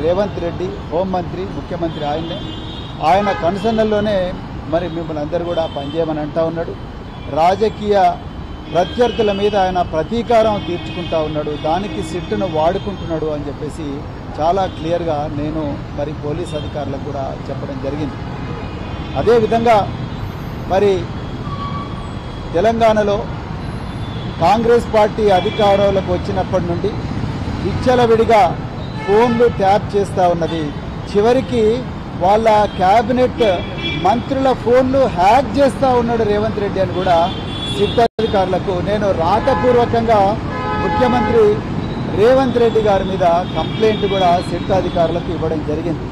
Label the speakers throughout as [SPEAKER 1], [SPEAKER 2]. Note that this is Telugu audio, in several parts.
[SPEAKER 1] రేవంత్ రెడ్డి హోంమంత్రి ముఖ్యమంత్రి ఆయన కన్సర్న్లోనే మరి మిమ్మల్ని అందరూ కూడా పనిచేయమని అంటా ఉన్నాడు. రాజకీయ ప్రత్యర్థుల మీద ఆయన ప్రతీకారం తీర్చుకుంటా ఉన్నాడు, దానికి సిట్టును వాడుకుంటున్నాడు అని చెప్పేసి చాలా క్లియర్గా నేను మరి పోలీస్ అధికారులకు కూడా చెప్పడం జరిగింది. అదేవిధంగా మరి తెలంగాణలో కాంగ్రెస్ పార్టీ అధికారంలోకి వచ్చినప్పటి నుండి విచ్చలవిడిగా ఫోన్లు ట్యాప్ చేస్తూ ఉన్నది. చివరికి వాళ్ళ క్యాబినెట్ మంత్రుల ఫోన్లు హ్యాక్ చేస్తూ ఉన్నాడు రేవంత్ రెడ్డి అని కూడా సిట్ అధికారులకు నేను రాతపూర్వకంగా ముఖ్యమంత్రి రేవంత్ రెడ్డి గారి మీద కంప్లైంట్ కూడా సిట్ అధికారులకు ఇవ్వడం జరిగింది.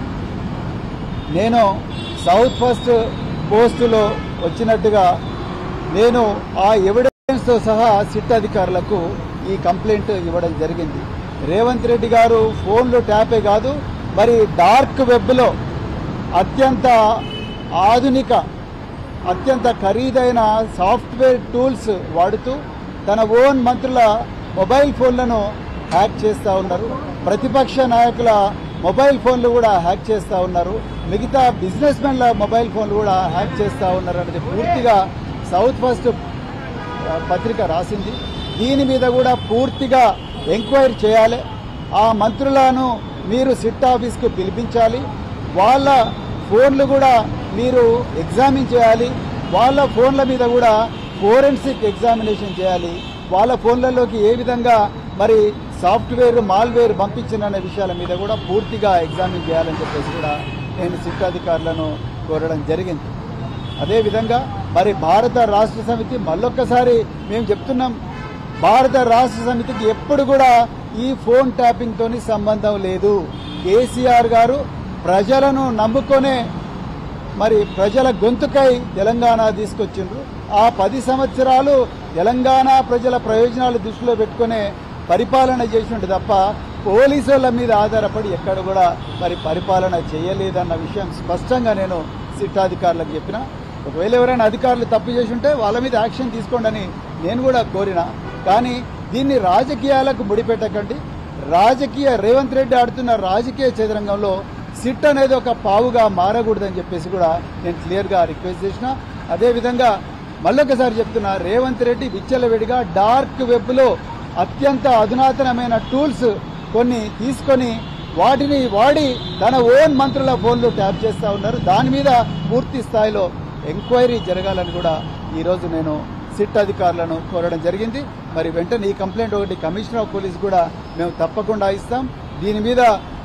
[SPEAKER 1] నేను సౌత్ ఫస్ట్ పోస్టులో వచ్చినట్టుగా నేను ఆ ఎవిడెన్స్తో సహా సిట్ అధికారులకు ఈ కంప్లైంట్ ఇవ్వడం జరిగింది. రేవంత్ రెడ్డి గారు ఫోన్లు ట్యాపే కాదు, మరి డార్క్ వెబ్లో అత్యంత ఆధునిక అత్యంత ఖరీదైన సాఫ్ట్వేర్ టూల్స్ వాడుతూ తన ఓన్ మంత్రుల మొబైల్ ఫోన్లను హ్యాక్ చేస్తూ ఉన్నారు. ప్రతిపక్ష నాయకుల మొబైల్ ఫోన్లు కూడా హ్యాక్ చేస్తూ ఉన్నారు. మిగతా బిజినెస్ మెన్ల మొబైల్ ఫోన్లు కూడా హ్యాక్ చేస్తూ ఉన్నారు అనేది పూర్తిగా సౌత్ ఫస్ట్ పత్రిక రాసింది. దీని మీద కూడా పూర్తిగా ఎంక్వైరీ చేయాలి. ఆ మంత్రులను మీరు సిట్ ఆఫీస్కు పిలిపించాలి. వాళ్ళ ఫోన్లు కూడా మీరు ఎగ్జామిన్ చేయాలి. వాళ్ళ ఫోన్ల మీద కూడా ఫోరెన్సిక్ ఎగ్జామినేషన్ చేయాలి. వాళ్ళ ఫోన్లలోకి ఏ విధంగా మరి సాఫ్ట్వేర్ మాల్వేర్ పంపించిన విషయాల మీద కూడా పూర్తిగా ఎగ్జామిన్ చేయాలని చెప్పేసి కూడా నేను సిట్ అధికారులను కోరడం జరిగింది. అదేవిధంగా మరి భారత రాష్ట్ర సమితి మళ్ళొక్కసారి మేము చెప్తున్నాం, భారత రాష్ట్ర సమితికి ఎప్పుడు కూడా ఈ ఫోన్ ట్యాపింగ్తోని సంబంధం లేదు. కేసీఆర్ గారు ప్రజలను నమ్ముకొనే మరి ప్రజల గొంతుకై తెలంగాణ తీసుకొచ్చిండ్రు. ఆ 10 సంవత్సరాలు తెలంగాణ ప్రజల ప్రయోజనాలు దృష్టిలో పెట్టుకునే పరిపాలన చేసినట్టు తప్ప పోలీసుల మీద ఆధారపడి ఎక్కడ కూడా మరి పరిపాలన చేయలేదన్న విషయం స్పష్టంగా నేను సిట్ అధికారులకు చెప్పిన. ఒకవేళ ఎవరైనా అధికారులు తప్పు చేసి ఉంటే వాళ్ళ మీద యాక్షన్ తీసుకోండి అని నేను కూడా కోరిన. కానీ దీన్ని రాజకీయాలకు ముడిపెట్టకండి. రేవంత్ రెడ్డి ఆడుతున్న రాజకీయ చదరంగంలో సిట్ అనేది ఒక పావుగా మారకూడదని చెప్పేసి కూడా నేను క్లియర్గా రిక్వెస్ట్ చేసిన. అదేవిధంగా మళ్ళొకసారి చెప్తున్నా, రేవంత్ రెడ్డి విచ్చలవిడిగా డార్క్ వెబ్లో అత్యంత అధునాతనమైన టూల్స్ కొన్ని తీసుకొని వాటిని వాడి తన ఓన్ మంత్రుల ఫోన్లు ట్యాప్ చేస్తూ ఉన్నారు. దాని మీద పూర్తి స్థాయిలో ఎంక్వైరీ జరగాలని కూడా ఈరోజు నేను సిట్ అధికారులను కోరడం జరిగింది. మరి వెంటనే ఈ కంప్లైంట్ ఒకటి కమిషనర్ ఆఫ్ పోలీస్ కూడా మేము తప్పకుండా ఇస్తాం. దీని మీద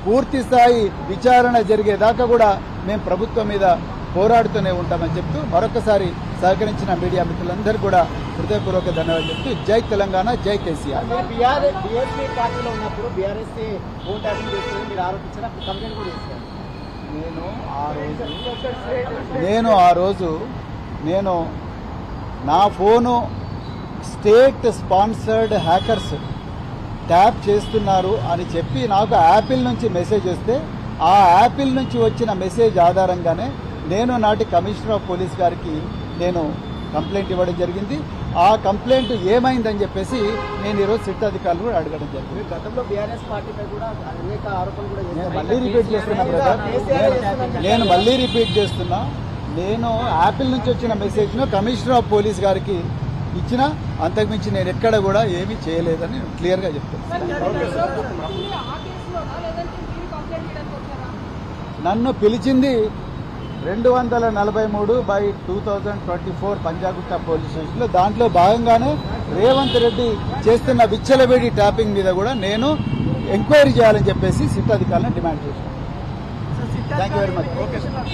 [SPEAKER 1] పూర్తి స్థాయి విచారణ జరిగేదాకా కూడా మేము ప్రభుత్వం మీద పోరాడుతూనే ఉంటామని చెప్తూ మరొకసారి సహకరించిన మీడియా మిత్రులందరూ కూడా హృదయపూర్వక ధన్యవాదాలు చెప్తూ జై తెలంగాణ, జై కేసీఆర్. నేను నా phone state sponsored hackers tap చేస్తున్నారు అని చెప్పి నాకు యాపిల్ నుంచి మెసేజ్ వస్తే ఆ యాపిల్ నుంచి వచ్చిన మెసేజ్ ఆధారంగానే నేను నాటి కమిషనర్ ఆఫ్ పోలీస్ గారికి నేను కంప్లైంట్ ఇవ్వడం జరిగింది. ఆ కంప్లైంట్ ఏమైందని చెప్పేసి నేను ఈరోజు సిట్ అధికారులు కూడా అడగడం జరిగింది.
[SPEAKER 2] గతంలో బీఆర్ఎస్ పార్టీపై కూడా అనేక ఆరోపణలు కూడా
[SPEAKER 1] నేను మళ్ళీ రిపీట్ చేస్తున్నా బ్రదర్, నేను మళ్ళీ రిపీట్ చేస్తున్నా. నేను యాపిల్ నుంచి వచ్చిన మెసేజ్ను కమిషనర్ ఆఫ్ పోలీస్ గారికి ఇచ్చిన, అంతకుమించి నేను ఎక్కడ కూడా ఏమీ చేయలేదని క్లియర్గా చెప్తాను. నన్ను పిలిచింది 243/2024 పంజాగుట్ట పోలీస్ స్టేషన్లో. దాంట్లో భాగంగానే రేవంత్ రెడ్డి చేస్తున్న విచ్చలవిడి ట్యాపింగ్ మీద కూడా నేను ఎంక్వైరీ చేయాలని చెప్పేసి సిట్ అధికారులను డిమాండ్ చేశాను. Thank you very much. Okay sir.